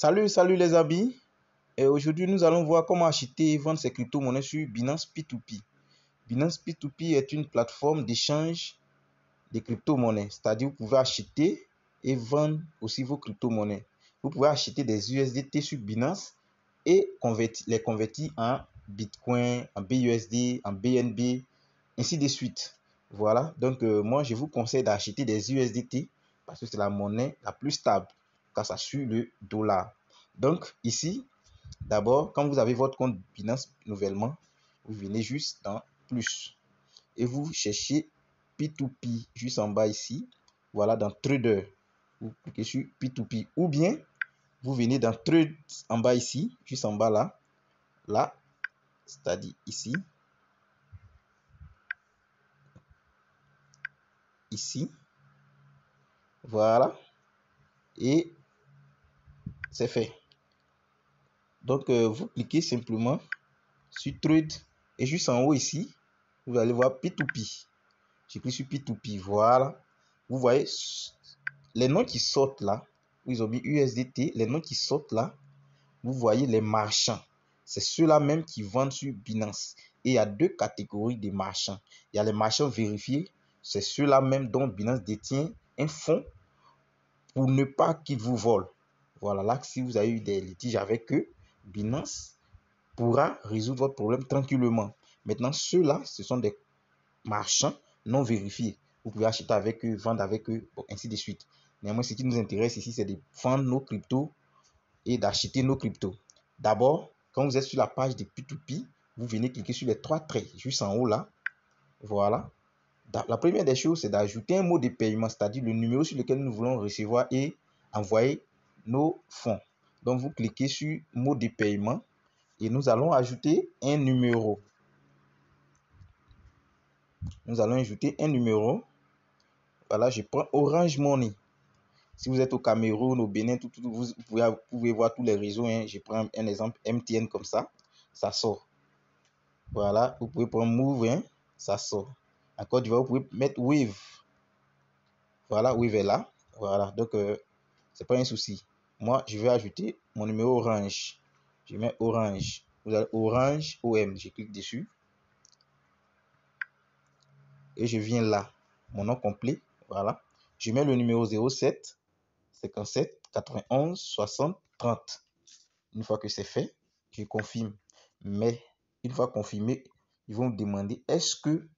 Salut les amis. Et aujourd'hui, nous allons voir comment acheter et vendre ses crypto-monnaies sur Binance P2P. Binance P2P est une plateforme d'échange de crypto-monnaies. C'est-à-dire que vous pouvez acheter et vendre aussi vos crypto-monnaies. Vous pouvez acheter des USDT sur Binance et les convertir en Bitcoin, en BUSD, en BNB, ainsi de suite. Voilà. Donc, moi, je vous conseille d'acheter des USDT parce que c'est la monnaie la plus stable car ça suit le dollar. Donc, ici, d'abord, quand vous avez votre compte Binance nouvellement, vous venez juste dans plus et vous cherchez P2P juste en bas ici. Voilà, dans Trader. Vous cliquez sur P2P ou bien vous venez dans Trade en bas ici, juste en bas là. Là, c'est-à-dire ici. Ici. Voilà. Et c'est fait. Donc, vous cliquez simplement sur Trade et juste en haut ici, vous allez voir P2P. Je clique sur P2P. Voilà. Vous voyez les noms qui sortent là. Ils ont mis USDT. Les noms qui sortent là. Vous voyez les marchands. C'est ceux-là même qui vendent sur Binance. Et il y a deux catégories de marchands. Il y a les marchands vérifiés. C'est ceux-là même dont Binance détient un fonds pour ne pas qu'ils vous volent. Voilà, là, si vous avez eu des litiges avec eux, Binance pourra résoudre votre problème tranquillement. Maintenant, ceux-là, ce sont des marchands non vérifiés. Vous pouvez acheter avec eux, vendre avec eux, bon, ainsi de suite. Néanmoins, ce qui nous intéresse ici, c'est de vendre nos cryptos et d'acheter nos cryptos. D'abord, quand vous êtes sur la page de P2P, vous venez cliquer sur les trois traits juste en haut là. Voilà. La première des choses, c'est d'ajouter un mot de paiement, c'est-à-dire le numéro sur lequel nous voulons recevoir et envoyer nos fonds. Donc, vous cliquez sur mot de paiement et nous allons ajouter un numéro. Nous allons ajouter un numéro. Voilà, je prends Orange Money. Si vous êtes au Cameroun, au Bénin, vous pouvez voir tous les réseaux. Hein. Je prends un exemple MTN comme ça. Ça sort. Voilà, vous pouvez prendre Move, hein, ça sort. En Côte d'Ivoire, vous pouvez mettre Wave. Voilà, Wave est là. Voilà, donc c'est pas un souci. Moi, je vais ajouter mon numéro Orange. Je mets Orange. Vous avez Orange OM. Je clique dessus. Et je viens là. Mon nom complet. Voilà. Je mets le numéro 07 57 91 60 30. Une fois que c'est fait, je confirme. Mais une fois confirmé, ils vont me demander est-ce que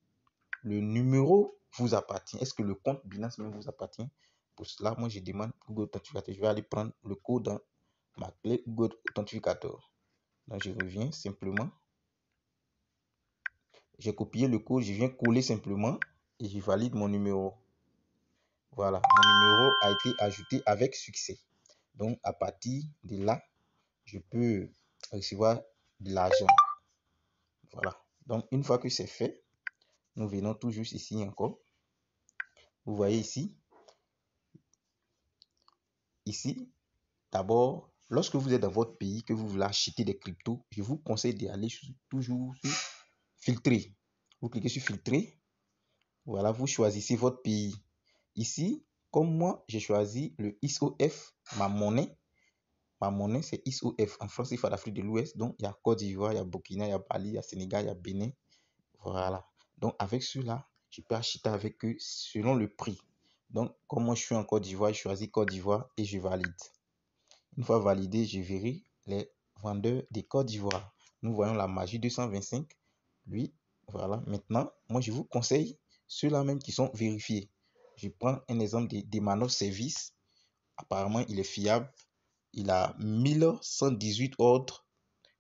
le numéro vous appartient. Est-ce que le compte Binance même vous appartient? Pour cela, moi, je demande Google Authentificator. Je vais aller prendre le code dans ma clé Google Authentificator. Donc, je reviens simplement. J'ai copié le code. Je viens coller simplement et je valide mon numéro. Voilà, mon numéro a été ajouté avec succès. Donc, à partir de là, je peux recevoir de l'argent. Voilà. Donc, une fois que c'est fait, nous venons tout juste ici encore. Vous voyez ici. Ici, d'abord, lorsque vous êtes dans votre pays, que vous voulez acheter des cryptos, je vous conseille d'aller toujours sur filtrer. Vous cliquez sur filtrer. Voilà, vous choisissez votre pays. Ici, comme moi, j'ai choisi le ISOF, ma monnaie. Ma monnaie, c'est ISOF. En France, il faut l'Afrique de l'Ouest. Donc, il y a Côte d'Ivoire, il y a Burkina, il y a Mali, il y a Sénégal, il y a Bénin. Voilà. Donc, avec cela, je peux acheter avec eux selon le prix. Donc, comme moi, je suis en Côte d'Ivoire, je choisis Côte d'Ivoire et je valide. Une fois validé, je verrai les vendeurs de Côte d'Ivoire. Nous voyons la magie 225. Lui, voilà. Maintenant, moi, je vous conseille ceux-là même qui sont vérifiés. Je prends un exemple de Demanos Service. Apparemment, il est fiable. Il a 1118 ordres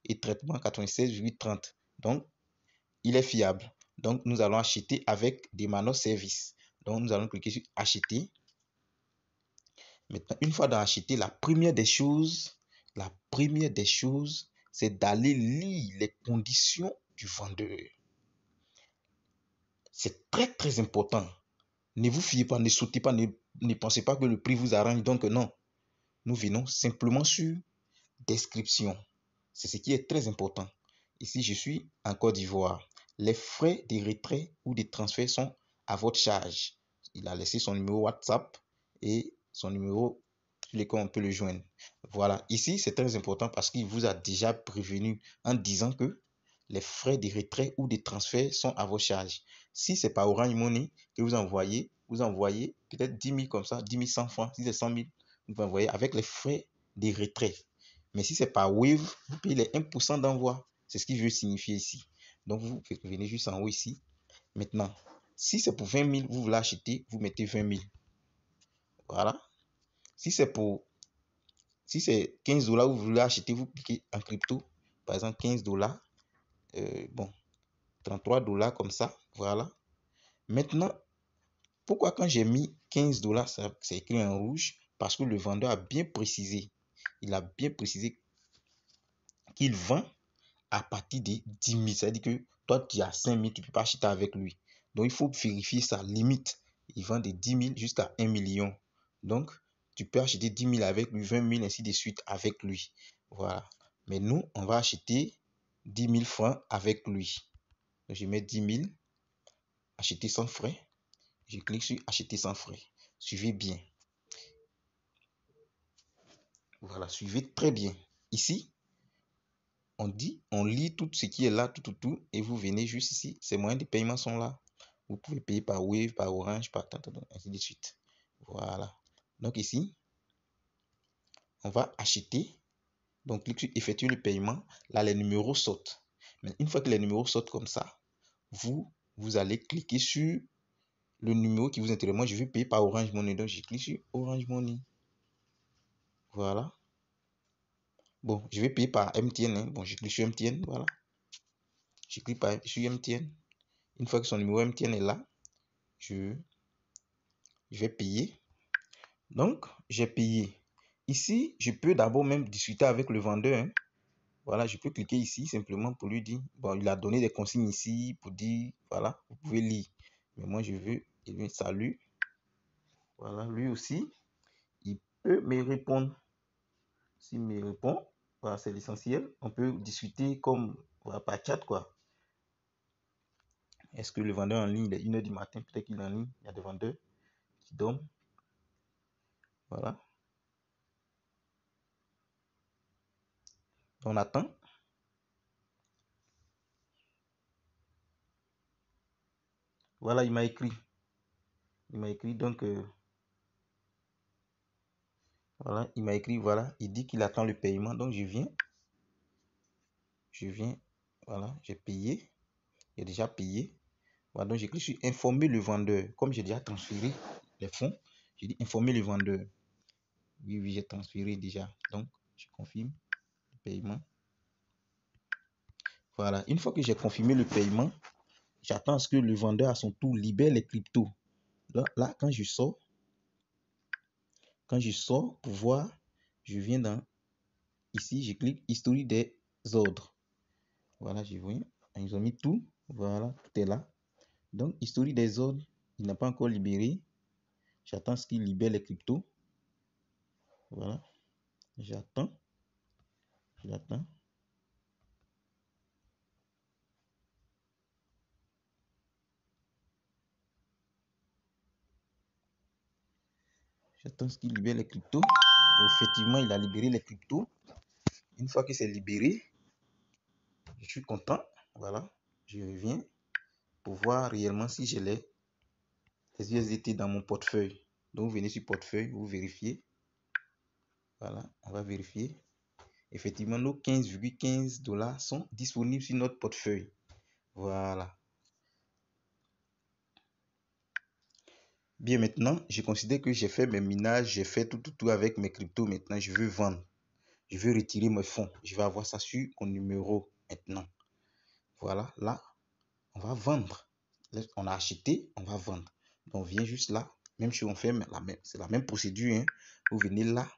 et traitement 96,30. Donc, il est fiable. Donc, nous allons acheter avec Demanos Service. Donc, nous allons cliquer sur acheter. Maintenant, une fois dans acheter, la première des choses, c'est d'aller lire les conditions du vendeur. C'est très, très important. Ne vous fiez pas, ne sautez pas, ne pensez pas que le prix vous arrange. Donc, non. Nous venons simplement sur description. C'est ce qui est très important. Ici, je suis en Côte d'Ivoire. Les frais de retrait ou de transfert sont à votre charge. Il a laissé son numéro WhatsApp et son numéro sur lequel on peut le joindre. Voilà, ici c'est très important parce qu'il vous a déjà prévenu en disant que les frais de retrait ou de transfert sont à vos charges. Si c'est par Orange Money que vous envoyez peut-être 10 000 comme ça, 10 100 francs. Si c'est 100 000, vous envoyez avec les frais de retrait. Mais si c'est par Wave, vous payez les 1% d'envoi. C'est ce qui veut signifier ici. Donc vous venez juste en haut ici. Maintenant, si c'est pour 20 000, vous voulez acheter, vous mettez 20 000. Voilà. Si c'est 15 $, vous voulez acheter, vous cliquez en crypto. Par exemple, 15 $. Bon, 33 $ comme ça. Voilà. Maintenant, pourquoi quand j'ai mis 15 $, c'est écrit en rouge? Parce que le vendeur a bien précisé. Il a bien précisé qu'il vend à partir de 10 000. C'est-à-dire que toi, tu as 5 000, tu ne peux pas acheter avec lui. Donc, il faut vérifier sa limite. Il vend de 10 000 jusqu'à 1 million. Donc, tu peux acheter 10 000 avec lui, 20 000, ainsi de suite avec lui. Voilà. Mais nous, on va acheter 10 000 francs avec lui. Donc, je mets 10 000, acheter sans frais. Je clique sur acheter sans frais. Suivez bien. Voilà, suivez très bien. Ici, on lit tout ce qui est là, tout, et vous venez juste ici. Ces moyens de paiement sont là. Vous pouvez payer par Wave, par Orange, par ainsi de suite. Voilà. Donc ici, on va acheter. Donc, clique sur effectuer le paiement. Là, les numéros sautent. Mais une fois que les numéros sautent comme ça, vous allez cliquer sur le numéro qui vous intéresse. Moi, je vais payer par Orange Money. Donc, je clique sur Orange Money. Voilà. Bon, je vais payer par MTN. Hein. Bon, je clique sur MTN. Voilà. Je clique sur MTN. Une fois que son numéro MTN est là, je vais payer. Donc, j'ai payé. Ici, je peux d'abord même discuter avec le vendeur. Hein. Voilà, je peux cliquer ici simplement pour lui dire, bon, il a donné des consignes ici pour dire, voilà, vous pouvez lire. Mais moi, je veux, il me salue. Voilà, lui aussi, il peut me répondre. S'il me répond, voilà, c'est l'essentiel. On peut discuter comme, voilà, par chat, quoi. Est-ce que le vendeur en ligne, il est 1 h du matin, peut-être qu'il est en ligne. Il y a des vendeurs qui dorment. Voilà. On attend. Voilà, il m'a écrit. Il m'a écrit, donc, voilà, il m'a écrit, voilà, il dit qu'il attend le paiement. Donc, je viens, voilà, j'ai payé. J'ai déjà payé. Voilà, donc, j'ai cliqué sur informer le vendeur. Comme j'ai déjà transféré les fonds, j'ai dit informer le vendeur. Oui, j'ai transféré déjà. Donc, je confirme le paiement. Voilà, une fois que j'ai confirmé le paiement, j'attends à ce que le vendeur à son tour libère les cryptos. Là, quand je sors pour voir, je viens dans ici, je clique historique des ordres. Voilà, je vois. Ils ont mis tout. Voilà, tout est là. Donc, historique des ordres, il n'a pas encore libéré. J'attends ce qu'il libère les cryptos. Voilà. J'attends. J'attends. J'attends ce qu'il libère les cryptos. Et effectivement, il a libéré les cryptos. Une fois que c'est libéré, je suis content. Voilà. Je reviens pour voir réellement si j'ai les USDT dans mon portefeuille. Donc, vous venez sur portefeuille, vous vérifiez. Voilà, on va vérifier. Effectivement, nos 15,15 $ sont disponibles sur notre portefeuille. Voilà. Bien, maintenant, je considère que j'ai fait mes minages, j'ai fait tout avec mes cryptos. Maintenant, je veux vendre. Je veux retirer mes fonds. Je vais avoir ça sur mon numéro maintenant. Voilà, là, on va vendre. On a acheté, on va vendre. Donc, on vient juste là. Même si on fait c'est la même procédure. Hein. Vous venez là.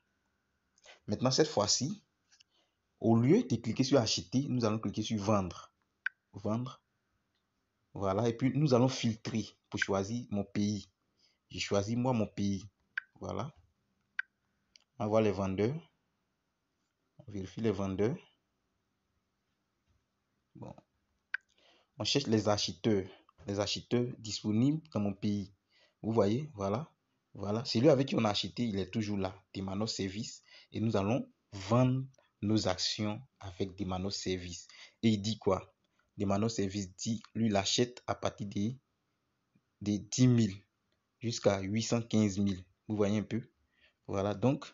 Maintenant, cette fois-ci, au lieu de cliquer sur acheter, nous allons cliquer sur vendre. Vendre. Voilà. Et puis, nous allons filtrer pour choisir mon pays. J'ai choisi moi mon pays. Voilà. On va voir les vendeurs. On vérifie les vendeurs. Bon. On cherche les acheteurs. Les acheteurs disponibles dans mon pays. Vous voyez, voilà. Voilà. Celui avec qui on a acheté, il est toujours là. Timano Service. Et nous allons vendre nos actions avec Demano Service. Et il dit quoi? Demano Service dit, lui, il achète à partir de 10 000 jusqu'à 815 000. Vous voyez un peu? Voilà, donc,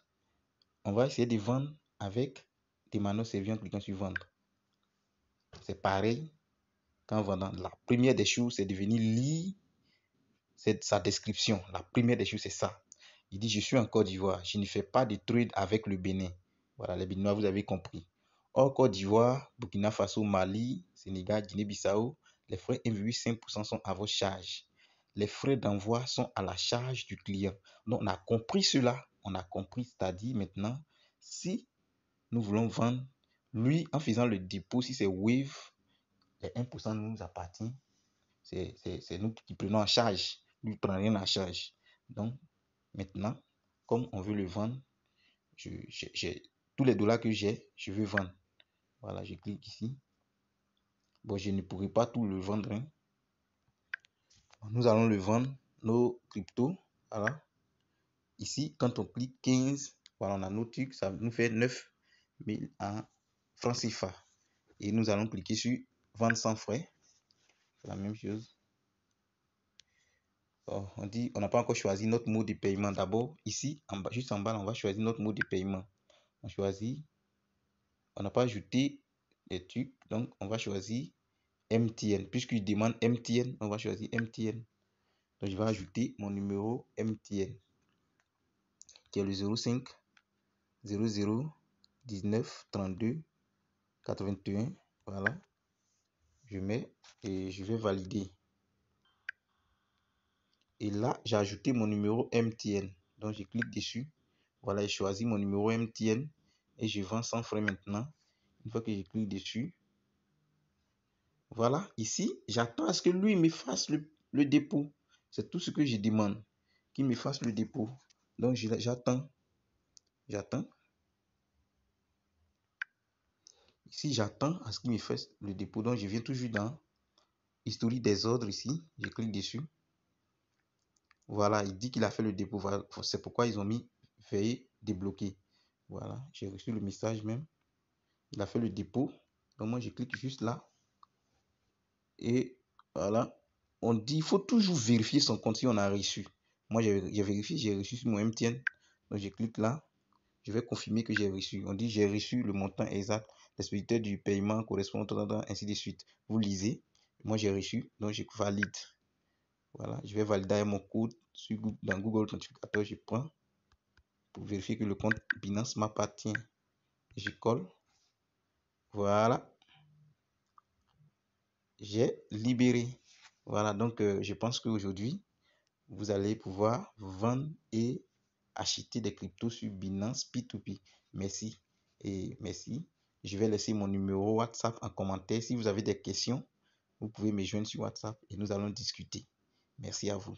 on va essayer de vendre avec Demano Service en cliquant sur vendre. C'est pareil qu'en vendant. La première des choses, c'est de venir lire sa description. La première des choses, c'est ça. Il dit, je suis en Côte d'Ivoire. Je ne fais pas de trade avec le Bénin. Voilà, les Béninois, vous avez compris. Hors Côte d'Ivoire, Burkina Faso, Mali, Sénégal, Guinée-Bissau, les frais 1,5% sont à votre charge. Les frais d'envoi sont à la charge du client. Donc, on a compris cela. On a compris, c'est-à-dire maintenant, si nous voulons vendre, lui, en faisant le dépôt, si c'est Wave, les 1% nous appartient. C'est nous qui prenons en charge. Lui, il ne prend rien en charge. Donc, maintenant, comme on veut le vendre, tous les dollars que j'ai, je veux vendre. Voilà, je clique ici. Bon, je ne pourrai pas tout le vendre. Hein. Nous allons le vendre, nos cryptos. Voilà. Ici, quand on clique 15, voilà, on a nos trucs. Ça nous fait 9 000 en francs CFA. Et nous allons cliquer sur vendre sans frais. C'est la même chose. Oh, on dit, on n'a pas encore choisi notre mode de paiement. D'abord, ici, en bas, juste en bas, on va choisir notre mode de paiement. On choisit, on n'a pas ajouté les trucs, donc on va choisir MTN. Puisqu'il demande MTN, on va choisir MTN. Donc je vais ajouter mon numéro MTN qui est le 05 00 19 32 81. Voilà. Je mets et je vais valider. Et là, j'ai ajouté mon numéro MTN. Donc je clique dessus. Voilà, j'ai choisi mon numéro MTN et je vends sans frais maintenant. Une fois que je clique dessus, voilà, ici, j'attends à ce que lui me fasse le dépôt. C'est tout ce que je demande, qu'il me fasse le dépôt. Donc, j'attends. Ici, j'attends à ce qu'il me fasse le dépôt. Donc, je viens toujours dans historique des ordres ici. Je clique dessus. Voilà, il dit qu'il a fait le dépôt. Voilà, c'est pourquoi ils ont mis veuillez débloquer. Voilà, j'ai reçu le message même. Il a fait le dépôt. Donc, moi, je clique juste là. Et voilà, on dit il faut toujours vérifier son compte si on a reçu. Moi, j'ai vérifié, j'ai reçu sur mon MTN. Donc, je clique là. Je vais confirmer que j'ai reçu. On dit j'ai reçu le montant exact. L'expéditeur du paiement correspond, ainsi de suite. Vous lisez. Moi, j'ai reçu. Donc, je valide. Voilà, je vais valider avec mon code dans Google Authenticator. Je prends pour vérifier que le compte Binance m'appartient. Je colle. Voilà. J'ai libéré. Voilà, donc je pense qu'aujourd'hui, vous allez pouvoir vendre et acheter des cryptos sur Binance P2P. Merci et merci. Je vais laisser mon numéro WhatsApp en commentaire. Si vous avez des questions, vous pouvez me joindre sur WhatsApp et nous allons discuter. Merci à vous.